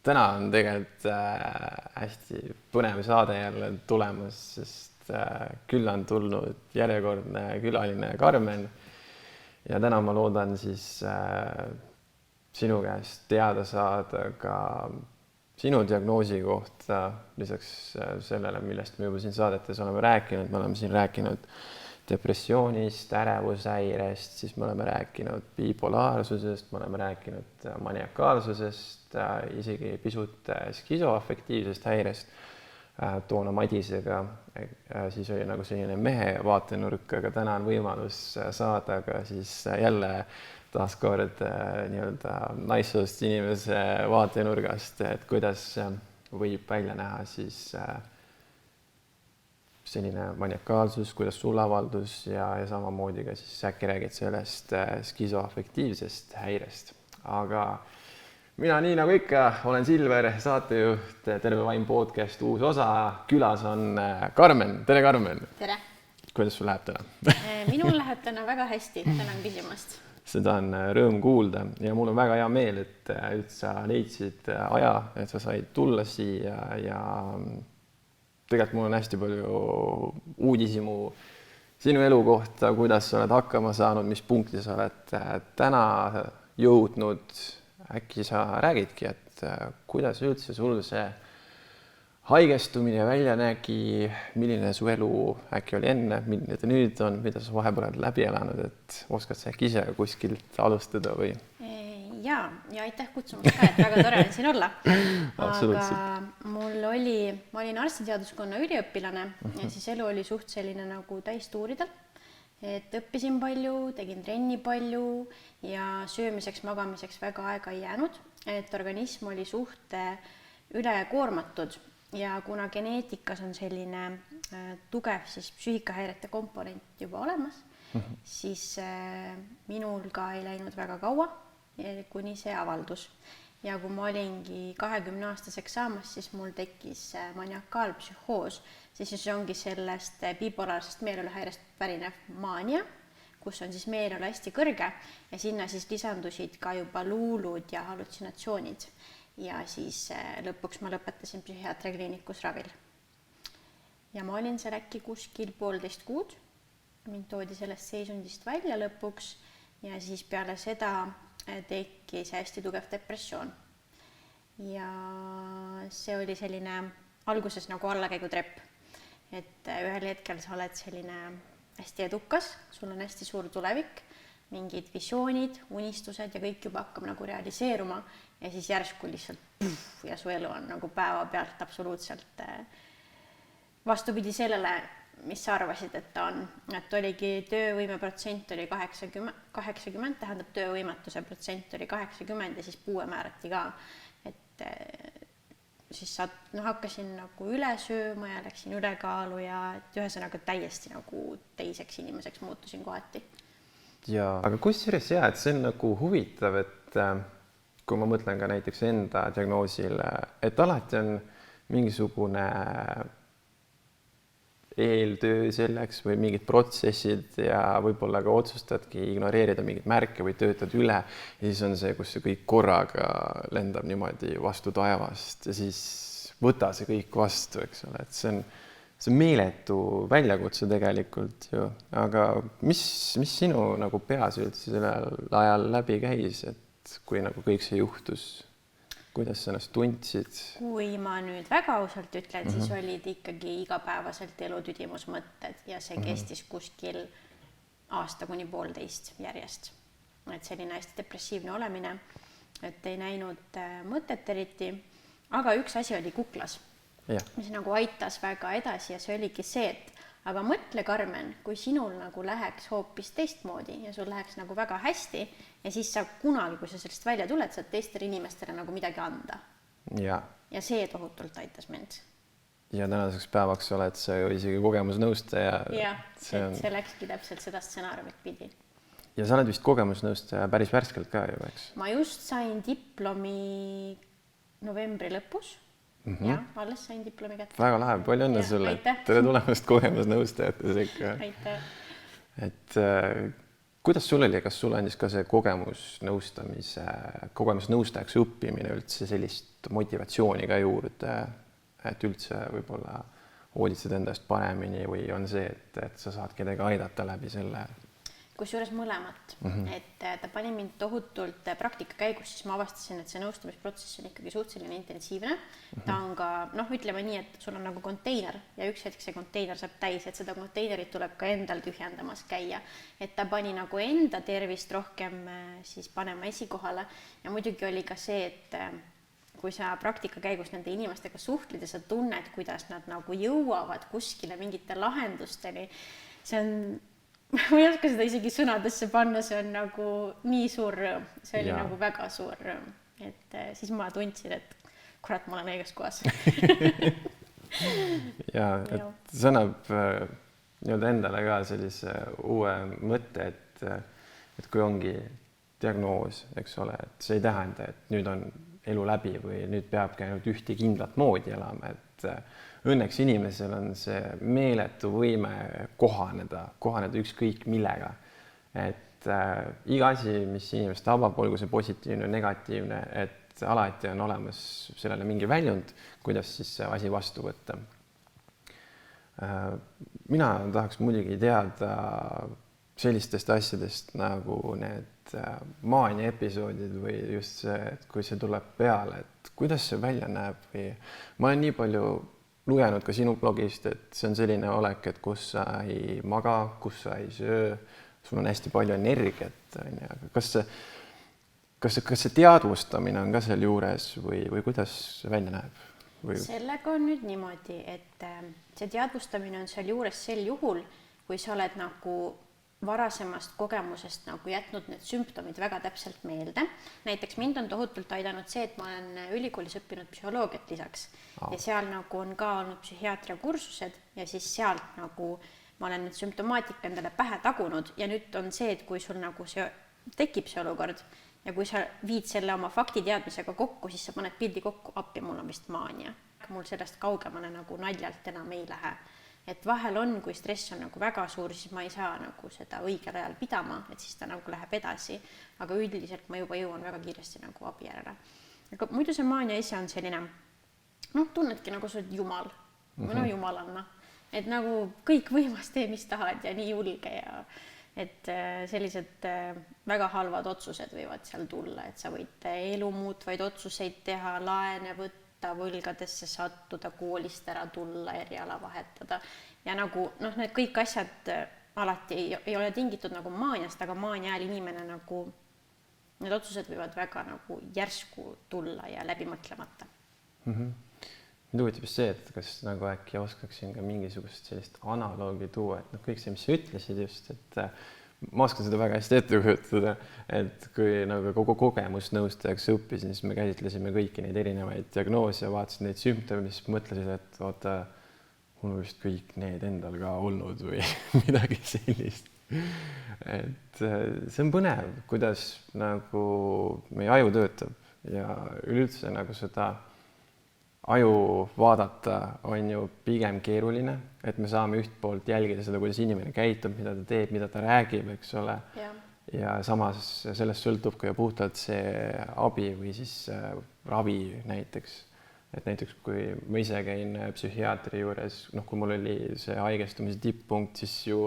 Täna on tegelikult hästi põnev saade jälle tulemas, sest külla on tulnud järjekordne külaline Karmen. Ja täna ma loodan siis sinu käest teada saada ka sinu diagnoosi kohta, lisaks sellele, millest me juba siin saadetes oleme rääkinud. Me oleme siin rääkinud depressioonist, ärevushäirest, siis me oleme rääkinud bipolaarsusest, me oleme rääkinud maniakaalsusest, isegi pisut skisoafektiivsest häirest. Toona Madisega siis oli nagu selline mehe vaatenurk, aga täna on võimalus saada ka siis jälle taaskord nii-öelda naissoost inimese vaatenurgast, et kuidas võib välja näha siis selline maniakaalsus, kuidas sul avaldus ja samamoodi ka siis äkki räägid sellest skisoafektiivsest häirest. Aga mina nii nagu ikka olen Silver, saatejuht, Terve Vaim podcast uus osa. Külas on Karmen. Tere, Karmen! Tere! Kuidas sul läheb täna? Minul läheb täna väga hästi, tänan küsimast. Seda on rõõm kuulda ja mul on väga hea meel, et sa leidsid aja, et sa said tulla siia ja tegelikult mul on hästi palju uudishimu sinu elu kohta, kuidas sa oled hakkama saanud, mis punkti sa oled täna jõudnud. Äkki sa räägidki, et kuidas üldse sul see haigestumine välja nägi, milline su elu äkki oli enne, milline ta nüüd on, mida sa vahepeal oled läbi elanud, et oskad sa äkki ise kuskilt alustada või? Ja aitäh kutsumast ka, et väga tore on siin olla. Aga ma olin arstiteaduskonna üliõpilane ja siis elu oli suht selline nagu täistuuridel. Et õppisin palju, tegin trenni palju ja söömiseks, magamiseks väga aega ei jäänud, et organism oli suht ülekoormatud ja kuna geneetikas on selline tugev siis psüühikahäirete komponent juba olemas, siis minul ka ei läinud väga kaua, kuni see avaldus. Ja kui ma olingi 20-aastaseks saamas, siis mul tekkis maniakaalpsühhoos, siis ongi sellest bipolaarsest meeloluhäirest pärinev maania, kus on siis meelolu hästi kõrge ja sinna siis lisandusid ka juba luulud ja hallutsinatsioonid. Ja siis lõpuks ma lõpetasin psühhiaatriakliinikus ravil. Ja ma olin seal äkki kuskil 1,5 kuud. Mind toodi sellest seisundist välja lõpuks ja siis peale seda tekkis hästi tugev depressioon. Ja see oli selline alguses nagu allakäigutrepp, et ühel hetkel sa oled selline hästi edukas, sul on hästi suur tulevik, mingid visioonid, unistused ja kõik juba hakkab nagu realiseeruma ja siis järsku lihtsalt ja su elu on nagu päeva pealt absoluutselt vastupidi sellele, mis sa arvasid, et ta on. Et oligi töövõimeprotsent oli 80, tähendab töövõimetuse protsent oli 80 ja siis puue määrati ka. Et siis hakkasin nagu üle sööma ja läksin ülekaalu ja ühesõnaga täiesti nagu teiseks inimeseks muutusin kohati. Ja, aga kusjuures jah, et see on nagu huvitav, et kui ma mõtlen ka näiteks enda diagnoosile, et alati on mingisugune eeltöö selleks või mingid protsessid ja võib-olla ka otsustadki ignoreerida mingid märke või töötad üle ja siis on see, kus see kõik korraga lendab niimoodi vastu taevast ja siis võta see kõik vastu, eks ole, et see on meeletu väljakutse tegelikult ju, aga mis sinu nagu peas üldse sellel ajal läbi käis, et kui nagu kõik see juhtus? Kuidas sa ennast tundsid? Kui ma nüüd väga ausalt ütlen, siis olid ikkagi igapäevaselt elutüdimusmõtted ja see kestis kuskil aasta kuni 1,5 järjest. Et selline hästi depressiivne olemine, et ei näinud mõtet eriti, aga üks asi oli kuklas, mis nagu aitas väga edasi ja see oligi see, et aga mõtle, Karmen, kui sinul nagu läheks hoopis teistmoodi ja sul läheks nagu väga hästi ja siis sa kunagi, kui sa sellest välja tuled, saad teistele inimestele nagu midagi anda. Ja see tohutult aitas mind. Ja tänaseks päevaks oled sa ju isegi kogemusnõustaja. Ja, see läkski täpselt seda stsenaariumit pidi. Ja sa oled vist kogemusnõustaja päris värskelt ka ju, eks? Ma just sain diplomi novembri lõpus. Ja, alles sain diplomi kätte. Väga lahe, palju õnne sulle. Aitäh. Tere tulemast kogemusnõustajate sekka. Aitäh. Et kuidas sul oli, kas sulle andis ka see kogemusnõustajaks õppimine üldse sellist motivatsiooni ka juurde, et üldse võib-olla hoolitsed endast paremini või on see, et sa saad kedagi aidata läbi selle? Kusjuures mõlemat, et ta pani mind tohutult praktika käigus, siis ma avastasin, et see nõustamisprotsess on ikkagi suhteliselt intensiivne. Ta on ka, ütleme nii, et sul on nagu konteiner ja üks hetk see konteiner saab täis, et seda konteinerit tuleb ka endal tühjendamas käia. Et ta pani nagu enda tervist rohkem siis panema esikohale ja muidugi oli ka see, et kui sa praktika käigus nende inimestega suhtled ja sa tunned, kuidas nad nagu jõuavad kuskile mingite lahendusteni, see on ma ei oska seda isegi sõnadesse panna, see on nagu nii suur rõõm, see oli nagu väga suur rõõm, et siis ma tundsin, et kurat, ma olen õiges kohas. ja, et see annab nii-öelda endale ka sellise uue mõtte, et kui ongi diagnoos, eks ole, et see ei tähenda, et nüüd on elu läbi või nüüd peabki ainult ühte kindlat moodi elama, et õnneks inimesel on see meeletu võime kohaneda ükskõik millega. Et iga asi, mis inimest tabab, olgu see positiivne, negatiivne, et alati on olemas sellele mingi väljund, kuidas siis see asi vastu võtta. Mina tahaks muidugi teada sellistest asjadest nagu need maania episoodid või just see, et kui see tuleb peale, et kuidas see välja näeb või ma olen nii palju lugenud ka sinu blogist, et see on selline olek, et kus sa ei maga, kus sa ei söö, sul on hästi palju energiat. Kas see teadvustamine on ka seal juures või kuidas see välja näeb? Sellega on nüüd niimoodi, et see teadvustamine on seal juures sel juhul, kui sa oled nagu varasemast kogemusest nagu jätnud need sümptomid väga täpselt meelde. Näiteks mind on tohutult aidanud see, et ma olen ülikoolis õppinud psühholoogiat lisaks ja seal nagu on ka olnud psühhiaatria kursused ja siis sealt nagu ma olen nüüd sümptomaatika endale pähe tagunud ja nüüd on see, et kui sul nagu see tekib see olukord ja kui sa viid selle oma faktiteadmisega kokku, siis sa paned pildi kokku, appi, mul on vist maania. Mul sellest kaugemale nagu naljalt enam ei lähe. Et vahel on, kui stress on nagu väga suur, siis ma ei saa nagu seda õigel ajal pidama, et siis ta nagu läheb edasi, aga üldiselt ma juba jõuan väga kiiresti nagu abi järele. Aga muidu see maania ise on selline, tunnedki nagu sa oled jumal, või jumalanna, et nagu kõik võimas tee, mis tahad ja nii julge ja et sellised väga halvad otsused võivad seal tulla, et sa võid elu muutvaid otsuseid teha, laene võtta, võlgadesse sattuda, koolist ära tulla, eriala vahetada ja nagu need kõik asjad alati ei ole tingitud nagu maaniast, aga maania ajal inimene nagu need otsused võivad väga nagu järsku tulla ja läbi mõtlemata. Mind huvitab see, et kas nagu äkki oskaksin ka mingisugust sellist analoogi tuua, et kõik see, mis sa ütlesid just, et ma oskan seda väga hästi ette kujutada, et kui nagu kogu kogemusnõustajaks õppisin, siis me käsitlesime kõiki neid erinevaid diagnoose ja vaatasin neid sümptomeid, siis mõtlesin, et oota, mul on vist kõik need endal ka olnud või midagi sellist. Et see on põnev, kuidas nagu meie aju töötab ja üleüldse nagu seda aju vaadata on ju pigem keeruline, et me saame üht poolt jälgida seda, kuidas inimene käitub, mida ta teeb, mida ta räägib, eks ole. Ja samas sellest sõltub ka ju puhtalt see abi või siis ravi näiteks. Et näiteks kui ma ise käin psühhiaatri juures, kui mul oli see haigestumise tipppunkt, siis ju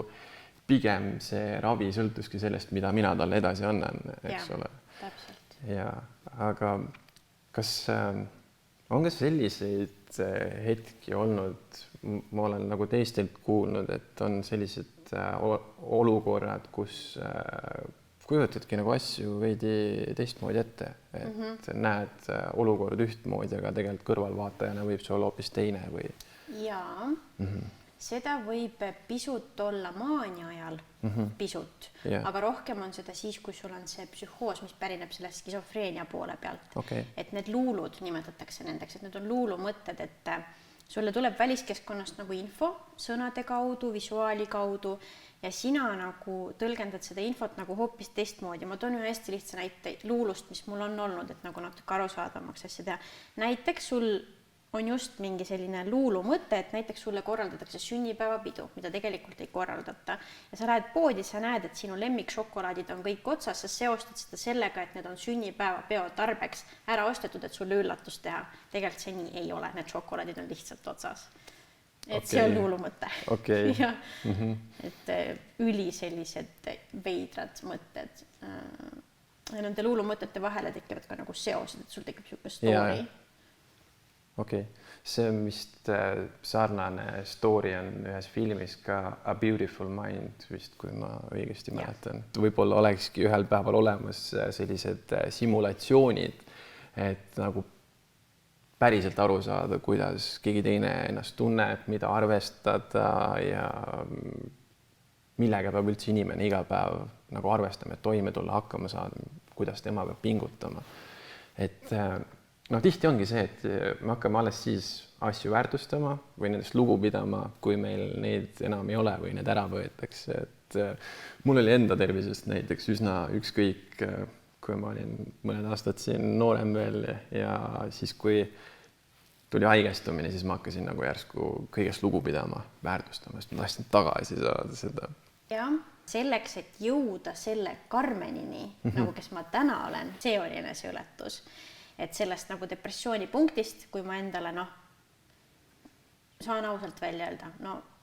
pigem see ravi sõltuski sellest, mida mina talle edasi annan, eks ole. Täpselt. Ja, aga kas on ka selliseid hetki olnud, ma olen nagu teistelt kuulnud, et on sellised olukorrad, kus kujutadki nagu asju veidi teistmoodi ette, et näed olukorda ühtmoodi, aga tegelikult kõrvalvaatajana võib see olla hoopis teine või? Jaa, seda võib pisut olla maania ajal, pisut, aga rohkem on seda siis, kui sul on see psühhoos, mis pärineb selle skisofreenia poole pealt. Et need luulud nimetatakse nendeks, et need on luulumõtted, et sulle tuleb väliskeskkonnast nagu info sõnade kaudu, visuaali kaudu ja sina nagu tõlgendad seda infot nagu hoopis teistmoodi. Ma toon ühe hästi lihtsa näite luulust, mis mul on olnud, et nagu natuke arusaadavamaks asja teha. Näiteks sul on just mingi selline luulumõte, et näiteks sulle korraldatakse sünnipäevapidu, mida tegelikult ei korraldata. Ja sa lähed poodi, sa näed, et sinu lemmikšokolaadid on kõik otsas, sa seostad seda sellega, et need on sünnipäevapeo tarbeks ära ostetud, et sulle üllatus teha. Tegelikult see nii ei ole, need šokolaadid on lihtsalt otsas. Et see on luulumõte. Okay. Ja, et üli sellised veidrad mõtted. Ja nende luulumõtete vahele tekivad ka nagu seosed, et sul tekib niisugune story. Okei. See on vist sarnane story on ühes filmis ka A Beautiful Mind, vist kui ma õigesti mäletan. Võib-olla olekski ühel päeval olemas sellised simulatsioonid, et nagu päriselt aru saada, kuidas keegi teine ennast tunneb, mida arvestada ja millega peab üldse inimene iga päev nagu arvestama, et toime tulla, hakkama saada, kuidas tema peab pingutama. Et tihti ongi see, et me hakkame alles siis asju väärtustama või nendest lugu pidama, kui meil neid enam ei ole või need ära võetakse. Et mul oli enda tervisest näiteks üsna ükskõik, kui ma olin mõned aastad siin noorem veel ja siis, kui tuli haigestumine, siis ma hakkasin nagu järsku kõigest lugu pidama, väärtustama, sest ma tahtsin tagasi saada seda. Jah, selleks, et jõuda selle Karmenini, nagu kes ma täna olen, see oli eneseületus. Et sellest nagu depressioonipunktist, kui ma endale, saan ausalt välja öelda,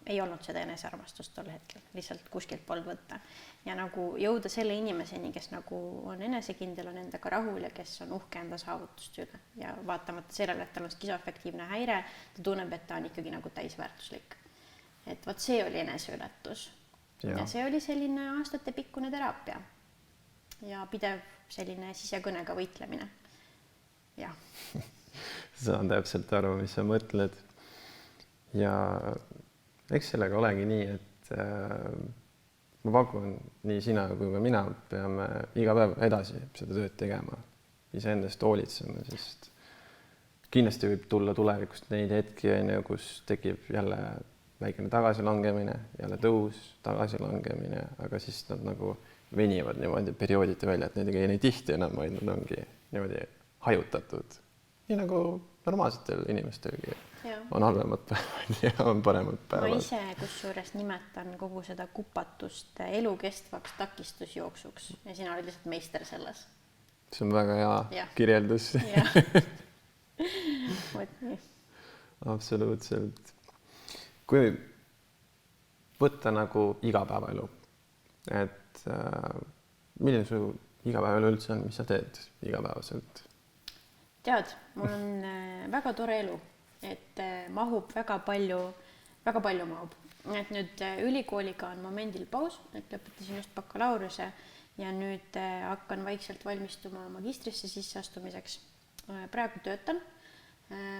ei olnud seda enesearmastust tol hetkel, lihtsalt kuskilt polnud võtta. Ja nagu jõuda selle inimeseni, kes nagu on enesekindel, on endaga rahul ja kes on uhke enda saavutuste üle. Ja vaatamata sellele, et tal on skisoafektiivne häire, ta tunneb, et ta on ikkagi nagu täisväärtuslik. Et võt see oli eneseületus. Ja see oli selline aastate pikkune teraapia ja pidev selline sisekõnega võitlemine. Ja. Saan täpselt aru, mis sa mõtled. Ja eks sellega olegi nii, et ma pakun nii sina kui ka mina peame iga päev edasi seda tööd tegema, iseendast hoolitsema, sest kindlasti võib tulla tulevikust neid hetki, kus tekib jälle väikene tagasilangemine, jälle tõus, tagasilangemine, aga siis nad nagu venivad niimoodi periooditi välja, et neid ei nii tihti enam, vaid nad ongi niimoodi hajutatud. Nii nagu normaalsetel inimestelgi on halvemad päevad ja on paremad päevad. Ma ise kusjuures nimetan kogu seda kupatust elukestvaks takistusjooksuks ja sina olid lihtsalt meister selles. See on väga hea kirjeldus. Absoluutselt. Kui võtta nagu igapäevaelu, et milline su igapäevaelu üldse on, mis sa teed igapäevaselt? Tead, mul on väga tore elu, et mahub väga palju mahub. Et nüüd ülikooliga on momendil paus, et lõpetasin just bakalaureuse ja nüüd hakkan vaikselt valmistuma magistrisse sisseastumiseks. Praegu töötan,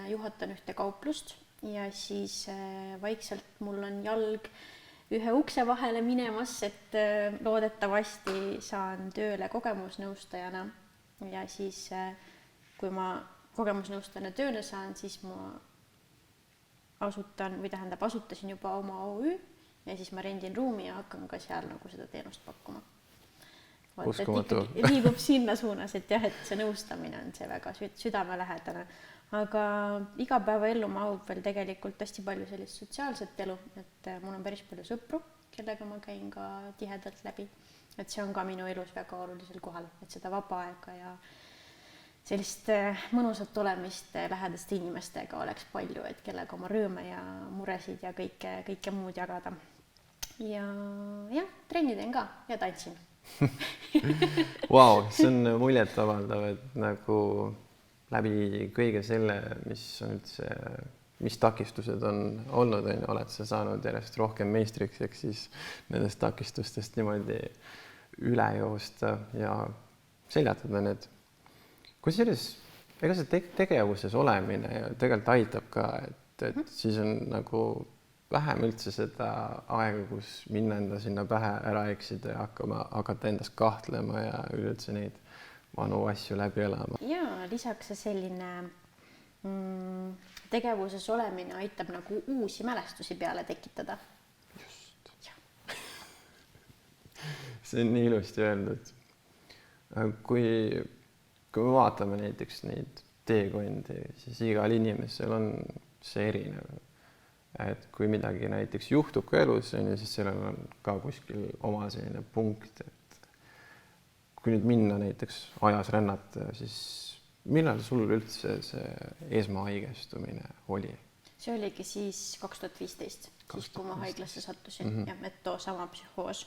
juhatan ühte kauplust ja siis vaikselt mul on jalg ühe ukse vahele minemas, et loodetavasti saan tööle kogemusnõustajana ja siis kui ma kogemusnõustajana tööle saan, siis ma asutasin juba oma OÜ ja siis ma rendin ruumi ja hakkan ka seal nagu seda teenust pakkuma. Uskumatu. Liigub sinna suunas, et jah, et see nõustamine on see väga südamelähedane. Aga igapäevaellu mahub veel tegelikult hästi palju sellist sotsiaalset elu, et mul on päris palju sõpru, kellega ma käin ka tihedalt läbi. Et see on ka minu elus väga olulisel kohal, et seda vaba aega ja sellist mõnusat olemist lähedaste inimestega oleks palju, et kellega oma rõõme ja muresid ja kõike muud jagada. Ja trenni teen ka ja tantsin. Vau, see on muljetavaldav, et nagu läbi kõige selle, mis takistused on olnud, oled sa saanud järjest rohkem meistriks, ehk siis nendest takistustest niimoodi üle joosta ja seljatada need. Kusjuures, ega see tegevuses olemine tegelikult aitab ka, et siis on nagu vähem üldse seda aega, kus minna enda sinna pähe ära eksida ja hakata endast kahtlema ja üldse neid vanu asju läbi elama. Ja lisaks see selline tegevuses olemine aitab nagu uusi mälestusi peale tekitada. Just. See on nii ilusti öeldud. Kui me vaatame näiteks neid teekondi, siis igal inimesel on see erinev. Et kui midagi näiteks juhtub ka elus, siis sellel on ka kuskil oma selline punkt, et kui nüüd minna näiteks ajas rännata, siis millal sul üldse see esmahaigestumine oli? See oligi siis 2015, siis kui ma haiglasse sattusin ja et too sama psühhoos.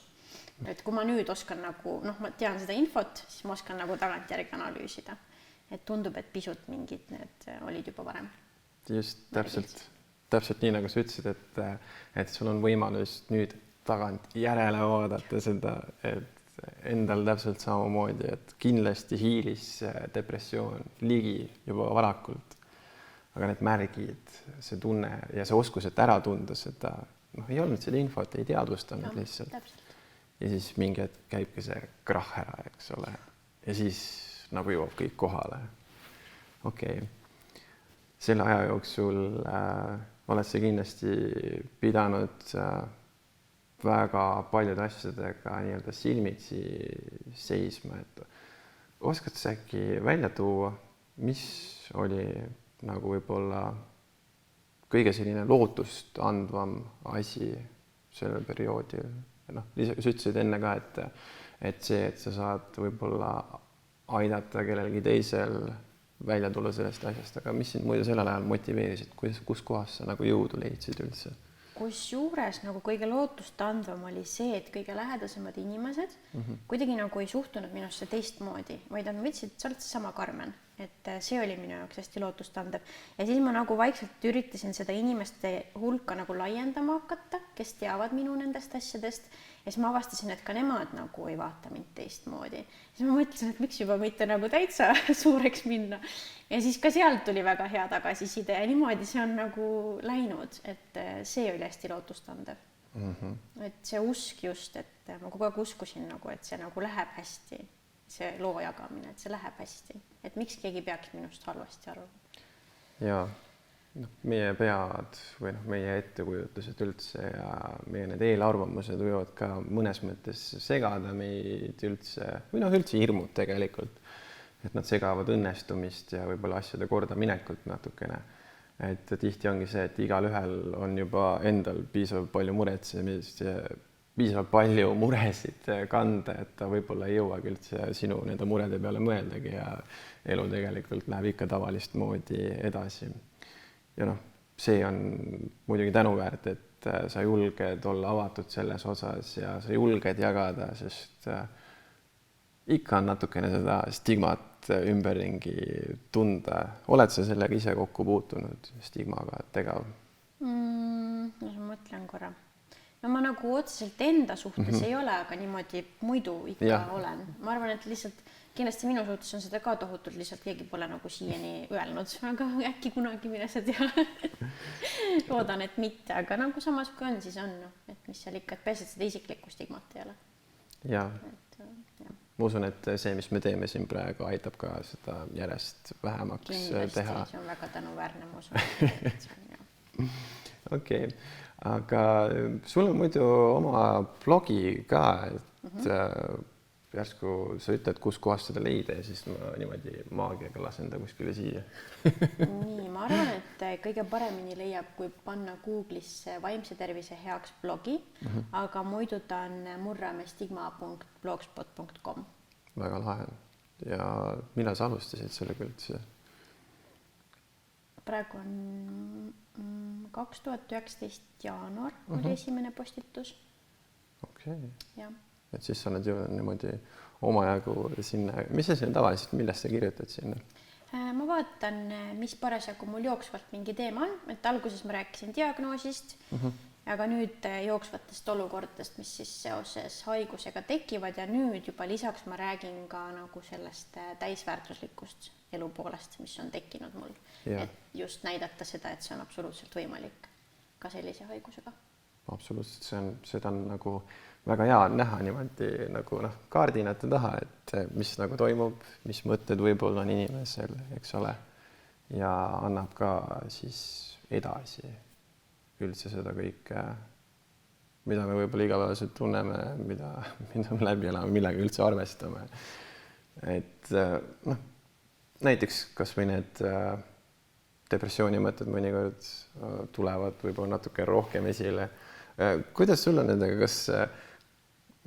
Et kui ma nüüd oskan nagu, ma tean seda infot, siis ma oskan nagu tagantjärgi analüüsida. Et tundub, et pisut mingid need olid juba varem. Just täpselt nii, nagu sa ütlesid, et sul on võimalus nüüd tagant järele vaadata seda, et endal täpselt samamoodi, et kindlasti hiilis depressioon ligi juba varakult. Aga need märgid, see tunne ja see oskus, et ära tunda seda, ei olnud seda infot, ei teadvustanud lihtsalt. Täpselt. Ja siis mingi hetk käibki see krahh ära, eks ole. Ja siis nagu jõuab kõik kohale. Okei. Selle aja jooksul oled sa kindlasti pidanud väga paljude asjadega nii-öelda silmitsi seisma. Et oskad sa äkki välja tuua, mis oli nagu võib-olla kõige selline lootust andvam asi sellel perioodil? Sa ütlesid enne ka, et see, et sa saad võib-olla aidata kellelgi teisel välja tulla sellest asjast, aga mis sind muidu sellel ajal motiveerisid, kus kohas sa nagu jõudu leidsid üldse? Kusjuures nagu kõige lootust andvam oli see, et kõige lähedasemad inimesed kuidagi nagu ei suhtunud minusse teistmoodi, vaid nad mõtlesid, et sa oled sama Karmen, et see oli minu jaoks hästi lootust andev. Ja siis ma nagu vaikselt üritasin seda inimeste hulka nagu laiendama hakata, kes teavad minu nendest asjadest. Ja siis ma avastasin, et ka nemad nagu ei vaata mind teistmoodi. Siis ma mõtlesin, et miks juba mitte nagu täitsa suureks minna. Ja siis ka sealt tuli väga hea tagasiside ja niimoodi see on nagu läinud, et see oli hästi lootustandev. Et see usk just, et ma kogu aeg uskusin nagu, et see nagu läheb hästi, see loo jagamine, et see läheb hästi, et miks keegi peaks minust halvasti arvama. Jaa, meie pead või meie ettekujutused üldse ja meie need eelarvamused võivad ka mõnes mõttes segada meid üldse, või üldse hirmud tegelikult, et nad segavad õnnestumist ja võib-olla asjade korda minekut natukene. Et tihti ongi see, et igal ühel on juba endal piisavalt palju muretsemist ja piisavalt palju muresid kanda, et ta võib-olla ei jõuagi üldse sinu nende murede peale mõeldagi ja elu tegelikult läheb ikka tavalist moodi edasi. Ja see on muidugi tänuväärt, et sa julged olla avatud selles osas ja sa julged jagada, sest ikka on natukene seda stigmat ümberringi tunda. Oled sa sellega ise kokku puutunud stigmaga tegav? Ma mõtlen korra. Ma nagu otseselt enda suhtes ei ole, aga niimoodi muidu ikka olen. Ma arvan, et lihtsalt kindlasti minu suhtes on seda ka tohutult, lihtsalt keegi pole nagu siiani öelnud, aga äkki kunagi mine sa tea. Loodan, et mitte, aga nagu samas kui on, siis on, et mis seal ikka, et pääsed seda isiklikku stigmat ei ole. Ja. Ma usun, et see, mis me teeme siin praegu, aitab ka seda järjest vähemaks kindlasti, teha. See on väga tänuväärne, ma usun. Okei, aga sul on muidu oma blogi ka, et järsku sa ütled, kus kohas seda leida ja siis ma niimoodi maagiaga lasen ta kuskile siia. Nii, ma arvan, et kõige paremini leiab, kui panna Google'isse vaimse tervise heaks blogi, aga muidu ta on murramestigma.blogspot.com. Väga lahe. Ja millal sa alustasid sellega üldse? Praegu on 2019 jaanuar oli esimene postitus. Okei. Jah. Et siis sa oled ju niimoodi omajagu sinna. Mis sa sinna tavaliselt, millest sa kirjutad sinna? Ma vaatan, mis parasjagu mul jooksvalt mingi teema on, et alguses ma rääkisin diagnoosist, aga nüüd jooksvatest olukordadest, mis siis seoses haigusega tekivad ja nüüd juba lisaks ma räägin ka nagu sellest täisväärtuslikust elupoolest, mis on tekkinud mul. Ja. Et just näidata seda, et see on absoluutselt võimalik ka sellise haigusega. Absoluutselt, seda on nagu väga hea näha niimoodi nagu kaardinate taha, et mis nagu toimub, mis mõtted võib-olla on inimesel, eks ole, ja annab ka siis edasi üldse seda kõike, mida me võib-olla igapäevaselt tunneme, mida me läbi elame, millega üldse arvestame. Et näiteks kas või need depressiooni mõtted mõnikord tulevad võib-olla natuke rohkem esile. Kuidas sul on nendega, kas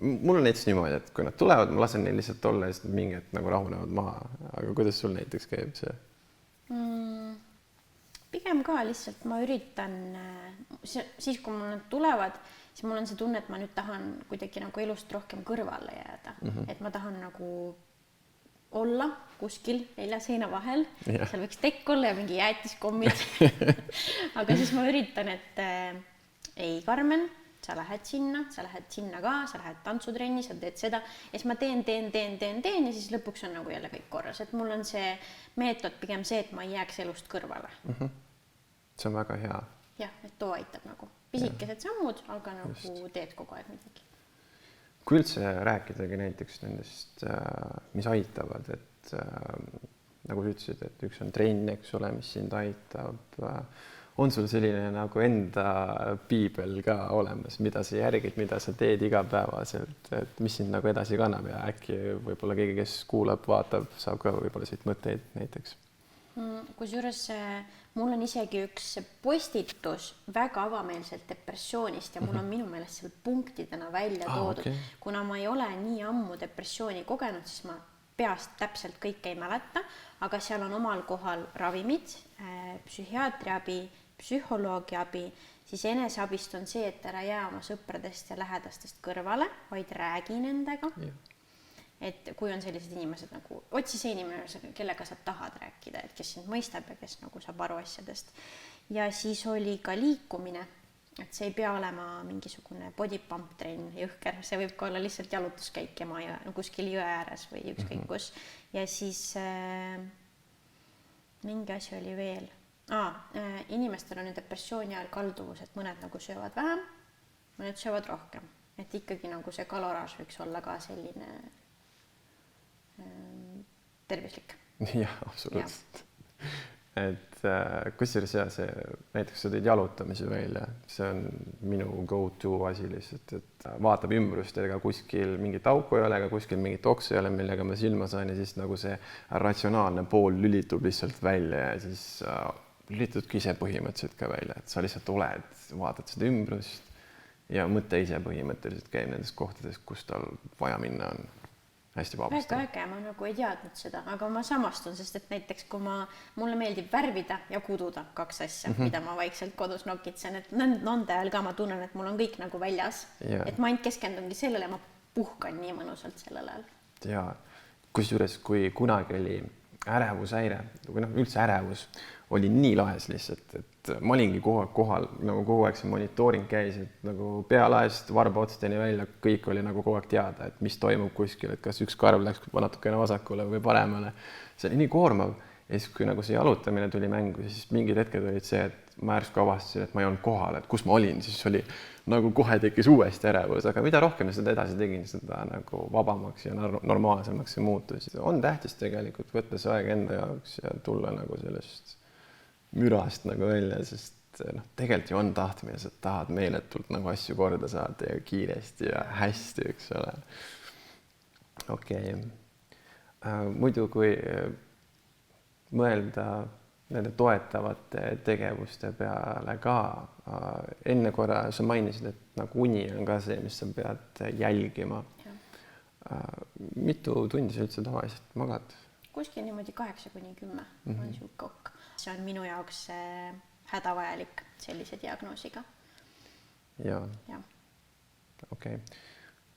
mul on näiteks niimoodi, et kui nad tulevad, ma lasen neil lihtsalt olla ja siis mingi hetk nagu rahunevad maha, aga kuidas sul näiteks käib see? Pigem ka lihtsalt ma üritan, siis kui mul nad tulevad, siis mul on see tunne, et ma nüüd tahan kuidagi nagu elust rohkem kõrvale jääda, et ma tahan nagu olla kuskil 4 seina vahel, seal võiks tekk olla ja mingi jäätiskommid. Aga siis ma üritan, et ei, Karmen, sa lähed sinna ka, sa lähed tantsutrenni, sa teed seda ja siis ma teen ja siis lõpuks on nagu jälle kõik korras, et mul on see meetod pigem see, et ma ei jääks elust kõrvale. See on väga hea. Jah, et too aitab nagu pisikesed sammud, aga nagu teed kogu aeg midagi. Kui üldse rääkidagi näiteks nendest, mis aitavad, et nagu sa ütlesid, et üks on trenn, eks ole, mis sind aitab, on sul selline nagu enda piibel ka olemas, mida sa järgid, mida sa teed igapäevaselt, et mis sind nagu edasi kannab ja äkki võib-olla keegi, kes kuulab, vaatab, saab ka võib-olla siit mõtteid näiteks? Kusjuures mul on isegi üks postitus väga avameelselt depressioonist ja mul on minu meelest seal punktidena välja toodud. Kuna ma ei ole nii ammu depressiooni kogenud, siis ma peast täpselt kõike ei mäleta, aga seal on omal kohal ravimid, psühhiaatriabi, psühholoogi abi, siis eneseabist on see, et ära jää oma sõpradest ja lähedastest kõrvale, vaid räägi nendega. Et kui on sellised inimesed nagu, otsi see inimene, kellega sa tahad rääkida, et kes sind mõistab ja kes nagu saab aru asjadest. Ja siis oli ka liikumine, et see ei pea olema mingisugune body pump trenn jõhker, see võib ka olla lihtsalt jalutuskäik ja kuskil jõe ääres või ükskõik kus. Ja siis mingi asi oli veel. Inimestel on depressiooni ajal kalduvus, et mõned nagu söövad vähem, mõned söövad rohkem. Et ikkagi nagu see kaloraaž võiks olla ka selline tervislik. Jah, absoluutselt. Et kusjuures see, näiteks sa teed jalutamise välja, see on minu go-to asi lihtsalt, et vaatab ümbrust, ega kuskil mingit auku ei ole, ega kuskil mingit oksa ei ole, millega ma silma sain ja siis nagu see ratsionaalne pool lülitub lihtsalt välja ja siis lülitudki ise põhimõtteliselt ka välja, et sa lihtsalt oled, vaatad seda ümbrust ja mõte ise põhimõtteliselt käib nendes kohtades, kus tal vaja minna on. Hästi vabast. Väga äge, ma nagu ei teadnud seda, aga ma samastun, sest et näiteks kui mulle meeldib värvida ja kududa 2 asja, mida ma vaikselt kodus nokitsen, et nende ajal ka ma tunnen, et mul on kõik nagu väljas, et ma ainult keskendungi sellele, ma puhkan nii mõnusalt sellel ajal. Ja kusjuures, kui kunagi oli ärevushäire, või üldse ärevus, oli nii lahes lihtsalt, et ma olingi kogu aeg kohal, nagu kogu aeg see monitooring käis, et nagu pealaest varbaotsteni välja, kõik oli nagu kogu aeg teada, et mis toimub kuskil, et kas üks karv läks natukene vasakule või paremale. See oli nii koormav ja siis, kui nagu see jalutamine tuli mängu, siis mingid hetked olid see, et ma järsku avastasin, et ma ei olnud kohal, et kus ma olin, siis oli nagu kohe tekkis uuesti ärevus, aga mida rohkem seda edasi tegin, seda nagu vabamaks ja normaalsemaks see muutus. On tähtis tegelikult võtta see aeg enda jaoks ja tulla nagu sellest mürast nagu välja, sest tegelikult ju on tahtmine, sa tahad meeletult nagu asju korda saada ja kiiresti ja hästi, eks ole. Okei. Muidu kui mõelda nende toetavate tegevuste peale ka, enne korra sa mainisid, et nagu uni on ka see, mis sa pead jälgima. Mitu tundi sa üldse tavaliselt magad? Kuskil niimoodi 8-10 on siuke okk. See on minu jaoks hädavajalik sellise diagnoosiga. Ja. Okei.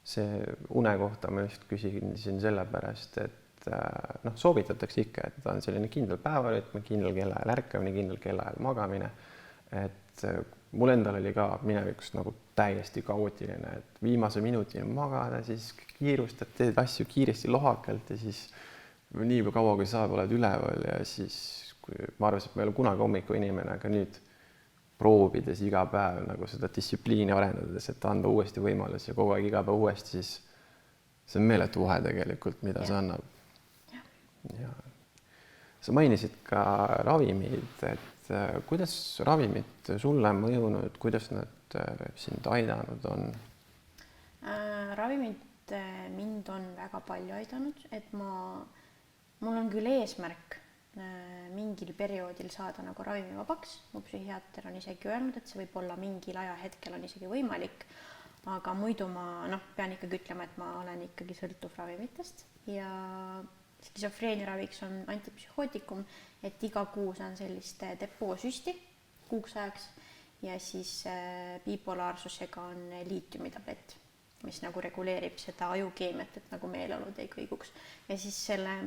See une kohta ma just küsisin sellepärast, et soovitatakse ikka, et ta on selline kindel päevarütm, kindel kellaajal ärkamine, kindel kellaajal magamine. Et mul endal oli ka minevikust nagu täiesti kaootiline, et viimase minutini magada, siis kiirustad, teed asju kiiresti lohakalt ja siis nii kaua, kui saab, oled üleval ja siis ma arvasin, et ma ei ole kunagi hommiku inimene, aga nüüd proovides iga päev nagu seda distsipliini arendades, et anda uuesti võimalus ja kogu aeg iga päev uuesti, siis see on meeletu vahe tegelikult, mida see annab. Ja. Sa mainisid ka ravimid, et kuidas ravimid sulle mõjunud, kuidas nad sind aidanud on? Ravimid mind on väga palju aidanud, et mul on küll eesmärk mingil perioodil saada nagu ravimivabaks. Mu psühhiaater on isegi öelnud, et see võib olla mingil ajahetkel on isegi võimalik, aga muidu ma pean ikkagi ütlema, et ma olen ikkagi sõltuv ravimitest ja skisofreenia raviks on antipsühhootikum, et iga kuu saan sellist depoosüsti kuuks ajaks ja siis bipolaarsusega on liitiumitablett, mis nagu reguleerib seda ajukeemiat, et nagu meeleolud ei kõiguks ja siis selle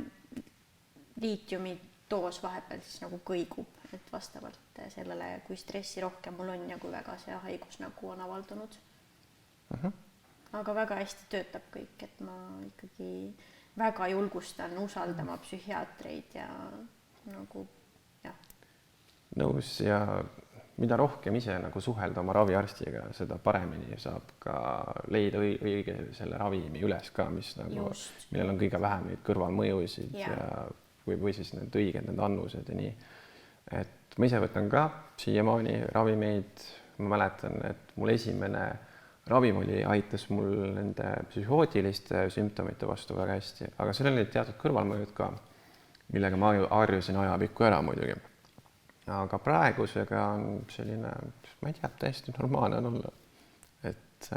liitiumi doos vahepeal siis nagu kõigub, et vastavalt sellele, kui stressi rohkem mul on ja kui väga see haigus nagu on avaldunud. Aga väga hästi töötab kõik, et ma ikkagi väga julgustan usaldama psühhiaatreid ja nagu jah. Nõus ja mida rohkem ise nagu suhelda oma raviarstiga, seda paremini saab ka leida õige selle ravimi üles ka, mis nagu, millel on kõige vähem neid kõrvalmõjusid ja või siis need õiged, need annused ja nii. Et ma ise võtan ka siiamaani ravimeid, ma mäletan, et mul esimene ravim aitas mul nende psühhootiliste sümptomite vastu väga hästi, aga sellel olid teatud kõrvalmõjud ka, millega ma harjusin ajapikku ära muidugi. Aga praegusega on selline, ma ei tea, täiesti normaalne on olla, et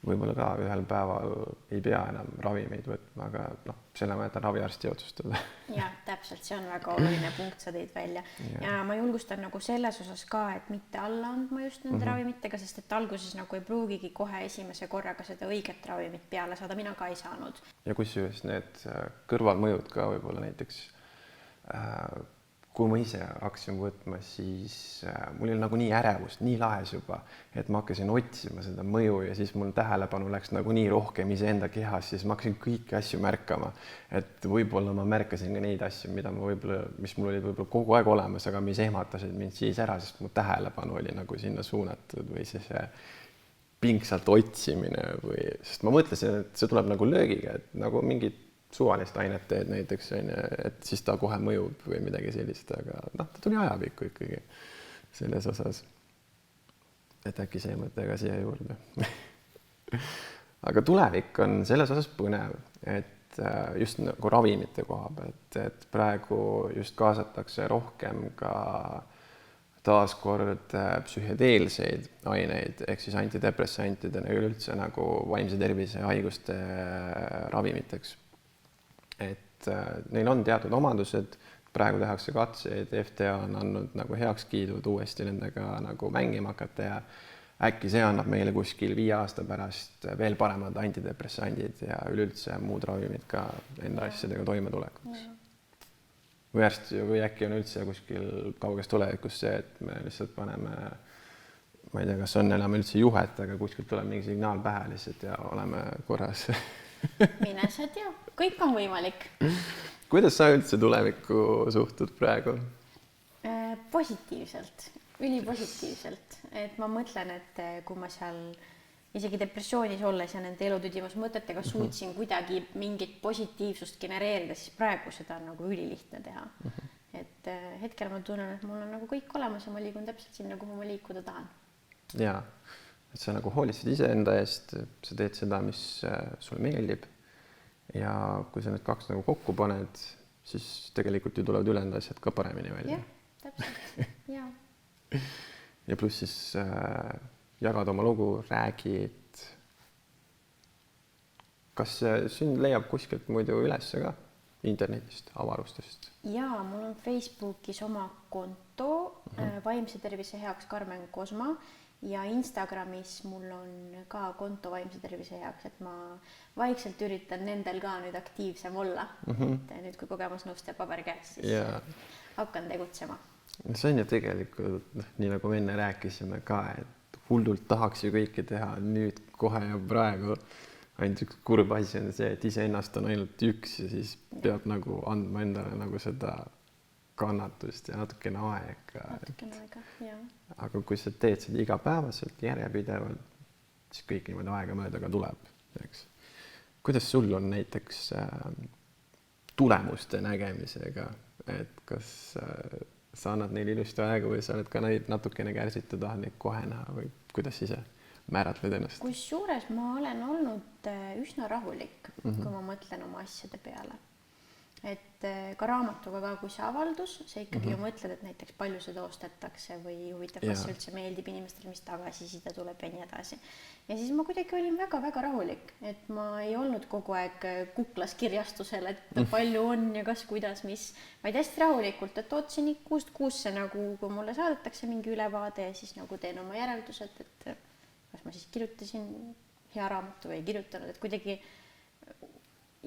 võib-olla ka ühel päeval ei pea enam ravimeid võtma, aga selle ma jätan raviarsti otsustada. Ja, täpselt, see on väga oluline punkt, sa tõid välja. Ja ma julgustan nagu selles osas ka, et mitte alla andma just nende ravimitega, sest et alguses nagu ei pruugigi kohe esimese korraga seda õiget ravimit peale saada, mina ka ei saanud. Ja kusjuures need kõrvalmõjud ka võib-olla näiteks kui ma ise hakkasin võtma, siis mul oli nagu nii ärevust, nii lahes juba, et ma hakkasin otsima seda mõju ja siis mul tähelepanu läks nagu nii rohkem iseenda kehas, siis ma hakkasin kõiki asju märkama. Et võib-olla ma märkasin ka neid asju, mis mul oli võib-olla kogu aeg olemas, aga mis ehmatasid mind siis ära, sest mu tähelepanu oli nagu sinna suunatud või siis pingsalt otsimine või, sest ma mõtlesin, et see tuleb nagu löögiga, et nagu mingid suvalist ainet teed näiteks, et siis ta kohe mõjub või midagi sellist, aga ta tuli ajapikku ikkagi selles osas. Et äkki see mõte ka siia juurde. Aga tulevik on selles osas põnev, et just nagu ravimite koha pealt, et praegu just kaasatakse rohkem ka taaskord psühhedeelseid aineid, ehk siis antidepressantidena üldse nagu vaimse tervise haiguste ravimiteks. Et neil on teatud omadused, praegu tehakse katseid, FDA on andnud nagu heakskiidud uuesti nendega nagu mängima hakata ja äkki see annab meile kuskil 5 aasta pärast veel paremad antidepressandid ja üleüldse muud ravimid ka enda asjadega toimetulekuks. Või äkki on üldse kuskil kauges tulevikus see, et me lihtsalt paneme, ma ei tea, kas on enam üldse juhet, aga kuskilt tuleb mingi signaal pähe lihtsalt ja oleme korras. Mine sa tea, kõik on võimalik. Kuidas sa üldse tulevikku suhtud praegu? Positiivselt, ülipositiivselt. Et ma mõtlen, et kui ma seal isegi depressioonis olles ja nende elutüdimus mõtetega suutsin kuidagi mingit positiivsust genereerida, siis praegu seda on nagu ülilihtne teha. Et hetkel ma tunnen, et mul on nagu kõik olemas ja ma liigun täpselt sinna, kuhu ma liikuda tahan. Jaa. Et sa nagu hoolitsed iseenda eest, sa teed seda, mis sulle meeldib ja kui sa need kaks nagu kokku paned, siis tegelikult ju tulevad ülejäänud asjad ka paremini välja. Jah, täpselt, jaa. Ja pluss siis jagad oma lugu, räägid. Kas sind leiab kuskilt muidu üles ka internetist, avarustest? Jaa, mul on Facebookis oma konto vaimse tervise heaks Karmen Kosma ja Instagramis mul on ka konto vaimse tervise heaks, et ma vaikselt üritan nendel ka nüüd aktiivsem olla. Et nüüd, kui kogemusnõustaja paber käes, siis hakkan tegutsema. See on ju tegelikult, nii nagu me enne rääkisime ka, et hullult tahaks ju kõike teha nüüd kohe ja praegu. Ainult üks kurb asi on see, et iseennast on ainult üks ja siis peab nagu andma endale nagu seda kannatust ja natukene aega. Jah. Aga kui sa teed seda igapäevaselt järjepidevalt, siis kõik niimoodi aegamööda ka tuleb. Eks. Kuidas sul on näiteks tulemuste nägemisega, et kas sa annad neile ilusti aega või sa oled ka neid natukene kärsitud, tahad neid kohe näha või kuidas ise määratled ennast? Kusjuures ma olen olnud üsna rahulik, kui ma mõtlen oma asjade peale. et ka raamatuga ka, kui see avaldus, see ikkagi ju mõtled, et näiteks palju seda ostetakse või huvitav, kas see üldse meeldib inimestele, mis tagasiside tuleb ja nii edasi. Ja siis ma kuidagi olin väga-väga rahulik, et ma ei olnud kogu aeg kuklas kirjastusel, et palju on ja kas, kuidas, mis, vaid hästi rahulikult, et ootasin kuust kuusse nagu, kui mulle saadetakse mingi ülevaade ja siis nagu teen oma järeldused, et kas ma siis kirjutasin hea raamatu või ei kirjutanud, et kuidagi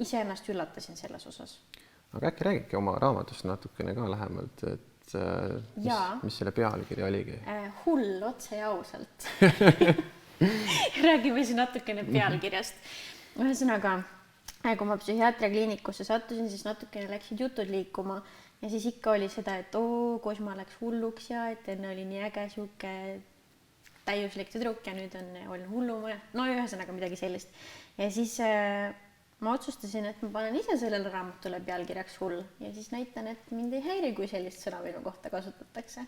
iseennast üllatasin selles osas. Aga äkki räägidki oma raamatust natukene ka lähemalt, et mis selle pealkiri oligi? Hull, otse ja ausalt. Räägime siin natukene pealkirjast. Ühesõnaga, kui ma psühhiaatriakliinikusse sattusin, siis natukene läksid jutud liikuma ja siis ikka oli seda, et koos ma läks hulluks ja et enne oli nii äge siuke täiuslik tüdruk ja nüüd olen hullum. No ühesõnaga midagi sellist. Ja siis ma otsustasin, et ma panen ise sellele raamatule pealkirjaks Hull ja siis näitan, et mind ei häiri, kui sellist sõna minu kohta kasutatakse.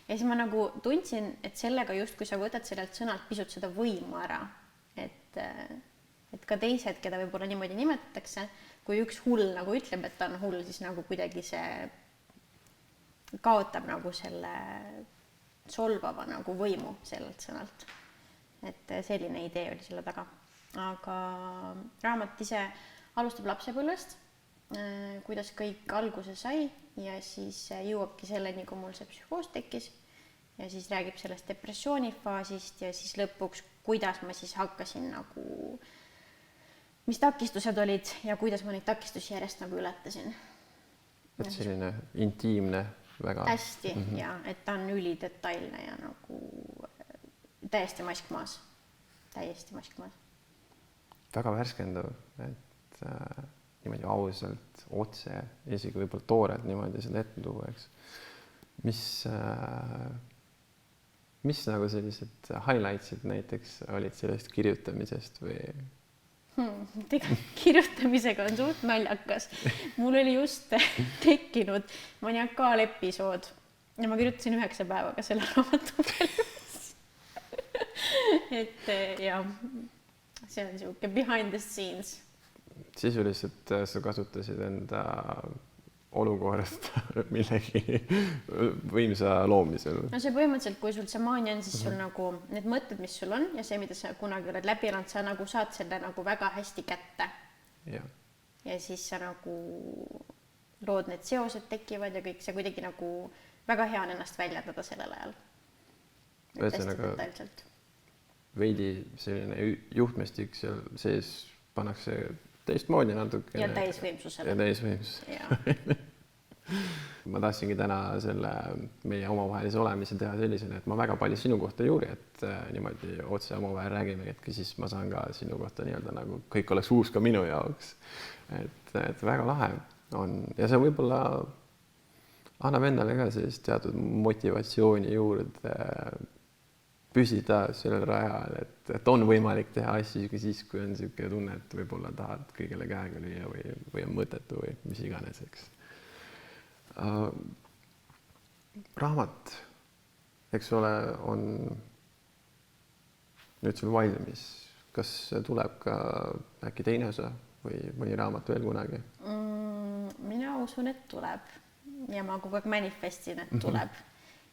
Ja siis ma nagu tundsin, et sellega just, kui sa võtad sellelt sõnalt pisut seda võimu ära, et ka teised, keda võib-olla niimoodi nimetatakse, kui üks hull nagu ütleb, et ta on hull, siis nagu kuidagi see kaotab nagu selle solvava nagu võimu sellelt sõnalt. Et selline idee oli selle taga. Aga raamat ise alustab lapsepõlvest, kuidas kõik alguse sai ja siis jõuabki selleni, kui mul see psühhoos tekkis ja siis räägib sellest depressioonifaasist ja siis lõpuks, kuidas ma siis hakkasin nagu, mis takistused olid ja kuidas ma neid takistusi järjest nagu ületasin. Et selline intiimne väga. Hästi, ja et ta on ülidetailne ja nagu täiesti maskmaas. Väga värskendav, et niimoodi ausalt, otse, isegi võib-olla toorelt niimoodi seda ette tuua, eks. Mis nagu sellised highlightsid näiteks olid sellest kirjutamisest või? Kirjutamisega on suht naljakas. Mul oli just tekkinud maniakaalepisood ja ma kirjutasin 9 päevaga selle raamatu peale. Et ja see on siuke behind the scenes. Sisuliselt sa kasutasid enda olukorrast millegi võimsa loomisel. No see põhimõtteliselt, kui sul see maania on, siis sul nagu need mõtted, mis sul on ja see, mida sa kunagi oled läbi elanud, sa nagu saad selle nagu väga hästi kätte. Ja siis sa nagu lood need seosed tekivad ja kõik see kuidagi nagu väga hea on ennast väljendada sellel ajal. Ühesõnaga veidi selline juhtmestik seal sees pannakse teistmoodi natuke. Ja täisvõimsusele. Ja täisvõimsusele. Ma tahtsingi täna selle meie omavahelise olemise teha sellisena, et ma väga palju sinu kohta ei uuri, et niimoodi otse omavahel räägime, et siis ma saan ka sinu kohta nii-öelda nagu kõik oleks uus ka minu jaoks. Et väga lahe on ja see võib-olla annab endale ka sellist teatud motivatsiooni juurde püsida sellel rajal, et on võimalik teha asju siis, kui on niisugune tunne, et võib-olla tahad kõigele käega lüüa või on mõttetu või mis iganes, eks. Raamat, eks ole, on nüüd sul valmis. Kas tuleb ka äkki teine osa või mõni raamat veel kunagi? Mina usun, et tuleb ja ma kogu aeg manifestin, et tuleb.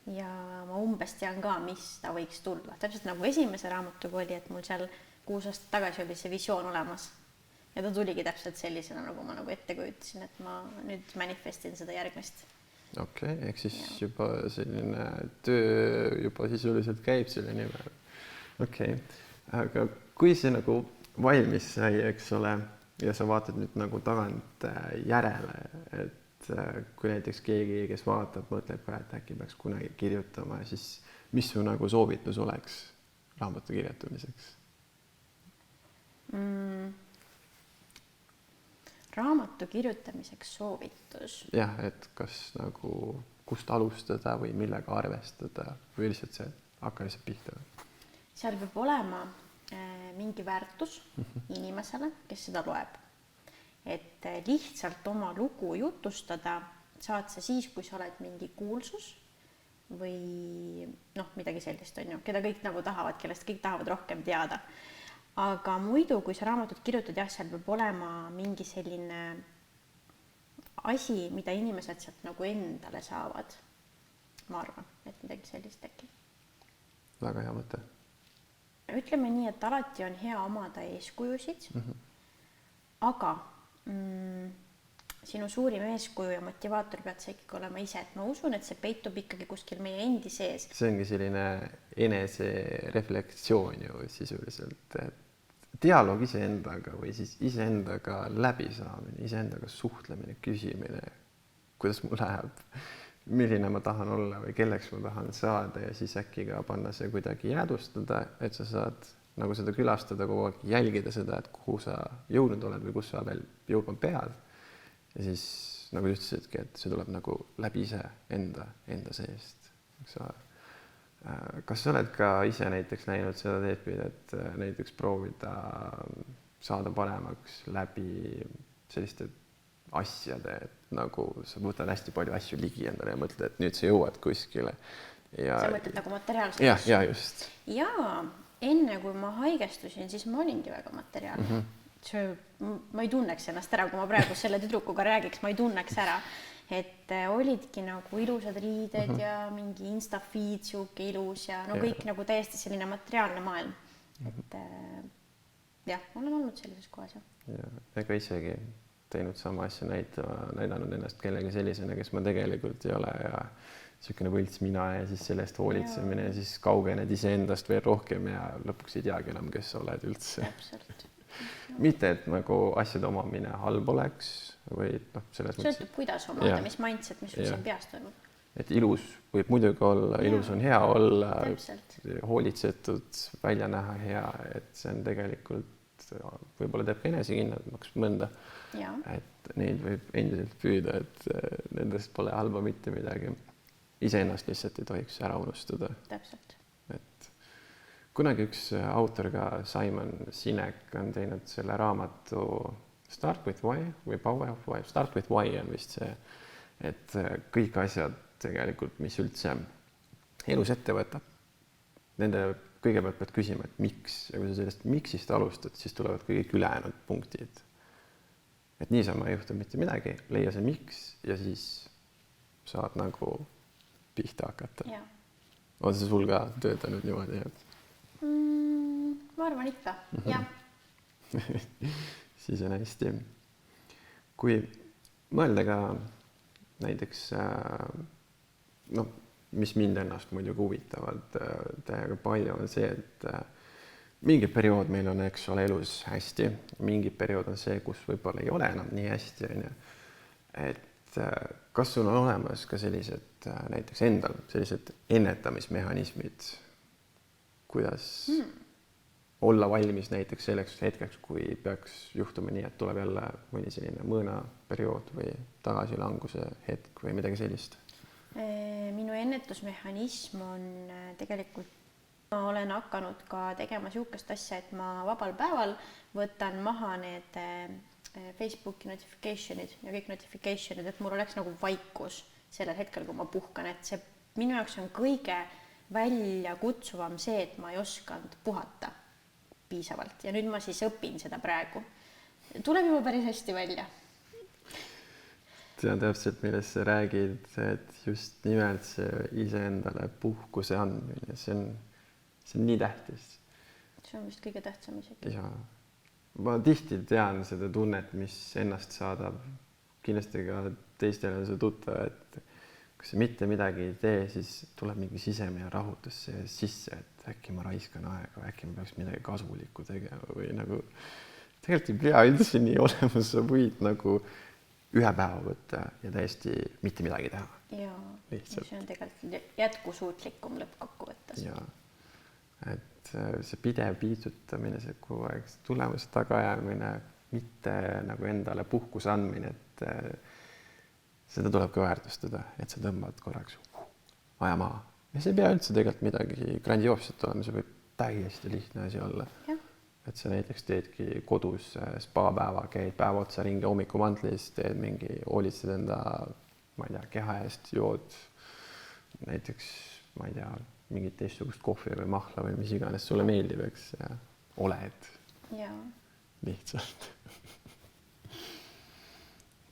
Ja ma umbes tean ka, mis ta võiks tulla. Täpselt nagu esimese raamatuga oli, et mul seal 6 aastat tagasi oli see visioon olemas. Ja ta tuligi täpselt sellisena, nagu ma nagu ette kujutasin, et ma nüüd manifestin seda järgmist. Okei, ehk siis juba selline töö juba sisuliselt käib selle nimel. Okei, aga kui see nagu valmis sai, eks ole, ja sa vaatad nüüd nagu tagant järele, et kui näiteks keegi, kes vaatab, mõtleb ka, et äkki peaks kunagi kirjutama, siis mis su nagu soovitus oleks raamatu kirjutamiseks? Raamatu kirjutamiseks soovitus? Jah, et kas nagu kust alustada või millega arvestada või lihtsalt see hakka lihtsalt pihta? Seal peab olema mingi väärtus inimesele, kes seda loeb. Et lihtsalt oma lugu jutustada saad sa siis, kui sa oled mingi kuulsus või midagi sellist on ju, keda kõik nagu tahavad, kellest kõik tahavad rohkem teada. Aga muidu, kui sa raamatut kirjutad, jah, seal peab olema mingi selline asi, mida inimesed sealt nagu endale saavad. Ma arvan, et midagi sellist äkki. Väga hea mõte. Ütleme nii, et alati on hea omada eeskujusid, aga sinu suurim eeskuju ja motivaator pead sa ikkagi olema ise, et ma usun, et see peitub ikkagi kuskil meie endi sees. See ongi selline enesereflektsioon ju sisuliselt, dialoog iseendaga või siis iseendaga läbisaamine, iseendaga suhtlemine, küsimine, kuidas mul läheb, milline ma tahan olla või kelleks ma tahan saada ja siis äkki ka panna see kuidagi jäädustada, et sa saad nagu seda külastada kogu aeg, jälgida seda, et kuhu sa jõudnud oled või kus sa veel jõudma pead. Ja siis nagu ütlesidki, et see tuleb nagu läbi ise enda seest. Kas sa oled ka ise näiteks näinud seda teed, et näiteks proovida saada paremaks läbi selliste asjade, et nagu sa võtad hästi palju asju ligi endale ja mõtled, et nüüd sa jõuad kuskile. Ja... Sa mõtled nagu materiaalselt? Ja just. Jaa, enne kui ma haigestusin, siis ma olingi väga materiaalne. Ma ei tunneks ennast ära, kui ma praegu selle tüdrukuga räägiks, ma ei tunneks ära, et olidki nagu ilusad riided ja mingi Insta-feed siuke ilus ja no kõik nagu täiesti selline materiaalne maailm. Et jah, olen olnud sellises kohas. Ja ega isegi teinud sama asja, näidanud ennast kellegi sellisena, kes ma tegelikult ei ole ja niisugune võlts mina ja siis sellest hoolitsemine ja siis kaugened iseendast veel rohkem ja lõpuks ei teagi enam, kes sa oled üldse. Täpselt. Mitte, et nagu asjade omamine halb oleks või noh, selles mõttes. Sõltub, kuidas omada, mis mindset, mis sul siin peas toimub. Et ilus võib muidugi olla, ilus on hea olla, täpselt. Hoolitsetud, välja näha hea, et see on tegelikult võib-olla teeb ka enesekindlamaks mõnda, et neid võib endiselt püüda, et nendest pole halba mitte midagi. Iseennast lihtsalt ei tohiks ära unustada. Täpselt. Et kunagi üks autor ka Simon Sinek on teinud selle raamatu Start with Why või Power of Why. Start with Why on vist see, et kõik asjad tegelikult, mis üldse elus ette võtab, nende kõigepealt pead küsima, et miks ja kui sa sellest miksist alustad, siis tulevad kõik ülejäänud punktid. Et niisama ei juhtu mitte midagi, leia see miks ja siis saad nagu pihta hakata. Ja. On see sul ka töötanud niimoodi? Ma arvan ikka, jah. Siis on hästi. Kui mõelda ka näiteks, no, mis mind ennast muidugi huvitavad täiega palju on see, et mingi periood meil on, eks ole, elus hästi, mingi periood on see, kus võib-olla ei ole enam nii hästi. Et kas sul on olemas ka sellised näiteks endal, sellised ennetamismehhanismid, kuidas olla valmis näiteks selleks hetkeks, kui peaks juhtuma nii, et tuleb jälle mõni selline mõõnaperiood või tagasilanguse hetk või midagi sellist? Minu ennetusmehhanism on tegelikult, ma olen hakanud ka tegema siukest asja, et ma vabal päeval võtan maha need Facebooki notification'id ja kõik notification'id, et mul oleks nagu vaikus sellel hetkel, kui ma puhkan, et see minu jaoks on kõige välja kutsuvam see, et ma ei osanud puhata piisavalt ja nüüd ma siis õpin seda praegu. Tuleb juba päris hästi välja. Tean täpselt, millest sa räägid, et just nimelt see iseendale puhkuse andmine, see on nii tähtis. See on vist kõige tähtsam isegi. Ja ma tihti tean seda tunnet, mis ennast saadab. Kindlasti ka teistel on see tuttav, et kui sa mitte midagi ei tee, siis tuleb mingi sisemine rahutus sisse, et äkki ma raiskan aega, äkki ma peaks midagi kasulikku tegema või nagu tegelikult ei pea üldse nii olema, sa võid nagu ühe päeva võtta ja täiesti mitte midagi teha. Ja see on tegelikult jätkusuutlikum lõppkokkuvõttes. Ja, et see pidev piitsutamine, see kogu aeg tulemuse tagajäämine, mitte nagu endale puhkuse andmine, et seda tuleb ka väärtustada, et sa tõmbad korraks aja maha. Ja see ei pea üldse tegelikult midagi grandioosset olema, see võib täiesti lihtne asi olla. Ja. Et sa näiteks teedki kodus spa-päeva, käid päeva otsa ringi hommikumantlist, teed mingi, hoolitsed enda, ma ei tea, keha eest, jood näiteks, ma ei tea, mingit teistsugust kohvi või mahla või mis iganes sulle meeldib, eks, ja oled ja. Lihtsalt.